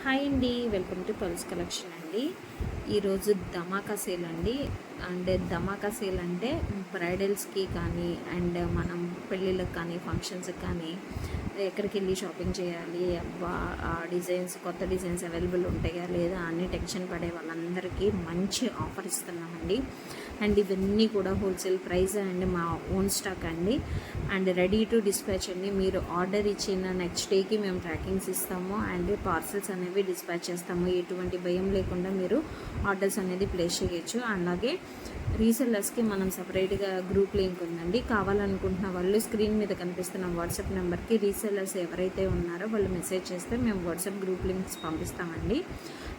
Hi అండి, welcome to pulse collection అండి. ఈరోజు ధమాకా సేల్ అండి. అండ్ ధమాకా సేల్ అంటే బ్రైడల్స్కి కానీ అండ్ మనం పెళ్ళిళ్ళకి కానీ ఫంక్షన్స్కి కానీ ఎక్కడికి వెళ్ళి షాపింగ్ చేయాలి, డిజైన్స్ కొత్త డిజైన్స్ అవైలబుల్ ఉంటాయా లేదా అన్ని టెన్షన్ పడే వాళ్ళందరికీ మంచి ఆఫర్ ఇస్తున్నామండి. అండ్ ఇవన్నీ కూడా హోల్సేల్ ప్రైస్ అండ్ మా ఓన్ స్టాక్ అండి. అండ్ రెడీ టు డిస్పాచ్ అండి. మీరు ఆర్డర్ ఇచ్చిన నెక్స్ట్ డేకి మేము ట్రాకింగ్స్ ఇస్తాము అండ్ పార్సల్స్ అనేవి డిస్పాచ్ చేస్తాము. ఎటువంటి భయం లేకుండా మీరు ఆర్డర్స్ అనేది ప్లేస్ చేయొచ్చు. అలాగే రీసెల్లర్స్కి మనం సపరేట్గా గ్రూప్ లింక్ ఉందండి. కావాలనుకుంటున్న వాళ్ళు స్క్రీన్ మీద కనిపిస్తున్న వాట్సాప్ నెంబర్కి రీసెల్లర్స్ ఎవరైతే ఉన్నారో వాళ్ళు మెసేజ్ చేస్తే మేము వాట్సాప్ గ్రూప్ లింక్స్ పంపిస్తామండి.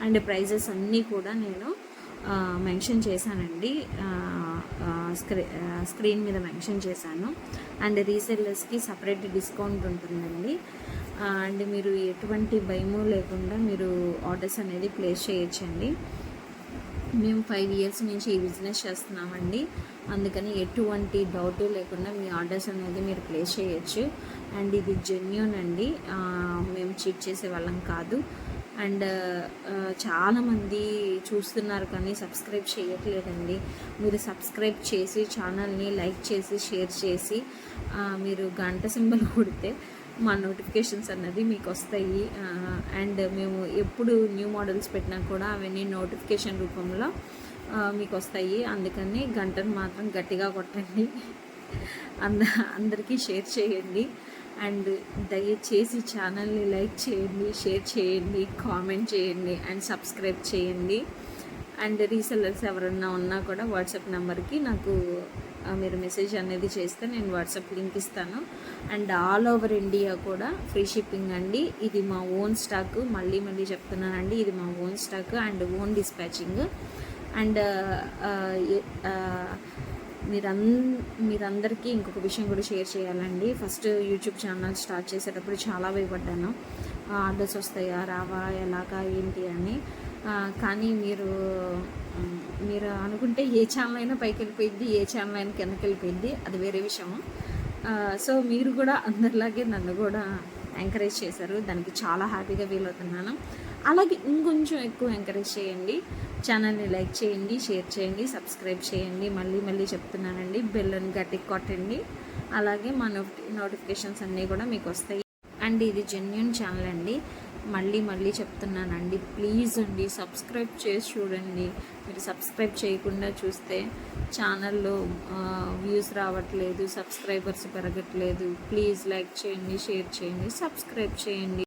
అండ్ ప్రైజెస్ అన్నీ కూడా నేను మెన్షన్ చేశానండి, స్క్రీన్ మీద మెన్షన్ చేశాను. అండ్ రీసెల్లర్స్కి సపరేట్ డిస్కౌంట్ ఉంటుందండి. అండ్ మీరు ఎటువంటి భయము లేకుండా మీరు ఆర్డర్స్ అనేది ప్లేస్ చేయొచ్చండి. మేము 5 years నుంచి ఈ బిజినెస్ చేస్తున్నామండి. అందుకని ఎటువంటి డౌట్ లేకుండా మీ ఆర్డర్స్ అనేది మీరు ప్లేస్ చేయొచ్చు. అండ్ ఇది జెన్యూన్ అండి, మేము చీట్ చేసే వాళ్ళం కాదు. అండ్ చాలామంది చూస్తున్నారు కానీ సబ్స్క్రైబ్ చేయట్లేదండి. మీరు సబ్స్క్రైబ్ చేసి ఛానల్ని లైక్ చేసి షేర్ చేసి మీరు గంట సింబల్ కొడితే మా నోటిఫికేషన్స్ అన్నది మీకు వస్తాయి. అండ్ మేము ఎప్పుడు న్యూ మోడల్స్ పెట్టినా కూడా అవన్నీ నోటిఫికేషన్ రూపంలో మీకు వస్తాయి. అందుకని గంటను మాత్రం గట్టిగా కొట్టండి, అందరికీ షేర్ చేయండి. అండ్ దయచేసి ఛానల్ని లైక్ చేయండి, షేర్ చేయండి, కామెంట్ చేయండి అండ్ సబ్స్క్రైబ్ చేయండి. అండ్ రీసెల్లర్స్ ఎవరన్నా ఉన్నా కూడా వాట్సాప్ నెంబర్కి నాకు మీరు మెసేజ్ అనేది చేస్తే నేను వాట్సాప్ లింక్ ఇస్తాను. అండ్ ఆల్ ఓవర్ ఇండియా కూడా ఫ్రీ షిప్పింగ్ అండి. ఇది మా ఓన్ స్టాక్, మళ్ళీ చెప్తున్నానండి, ఇది మా own stock and own dispatching. And మీరందరికీ ఇంకొక విషయం కూడా షేర్ చేయాలండి. ఫస్ట్ యూట్యూబ్ ఛానల్ స్టార్ట్ చేసేటప్పుడు చాలా భయపడ్డాను, ఆర్డర్స్ వస్తాయా రావా ఎలాగా ఏంటి అని. కానీ మీరు అనుకుంటే ఏ ఛానల్ అయినా పైకి వెళ్ళిపోయింది, ఏ ఛానల్ అయినా కిందకి వెళ్ళిపోయింది, అది వేరే విషయం. సో మీరు కూడా అందరిలాగే నన్ను కూడా ఎంకరేజ్ చేశారు, దానికి చాలా హ్యాపీగా ఫీల్ అవుతున్నాను. అలాగే ఇంకొంచెం ఎక్కువ ఎంకరేజ్ చేయండి, ఛానల్ని లైక్ చేయండి, షేర్ చేయండి, సబ్స్క్రైబ్ చేయండి. మళ్ళీ చెప్తున్నానండి, బెల్లని గట్టిగా కొట్టండి. అలాగే మా నోటిఫికేషన్స్ అన్నీ కూడా మీకు వస్తాయి. అండ్ ఇది జెన్యూన్ ఛానల్ అండి, మళ్ళీ చెప్తున్నానండి, ప్లీజ్ అండి సబ్స్క్రైబ్ చేసి చూడండి. మీరు సబ్స్క్రైబ్ చేయకుండా చూస్తే ఛానల్లో వ్యూస్ రావట్లేదు, సబ్స్క్రైబర్స్ పెరగట్లేదు. ప్లీజ్ లైక్ చేయండి, షేర్ చేయండి, సబ్స్క్రైబ్ చేయండి.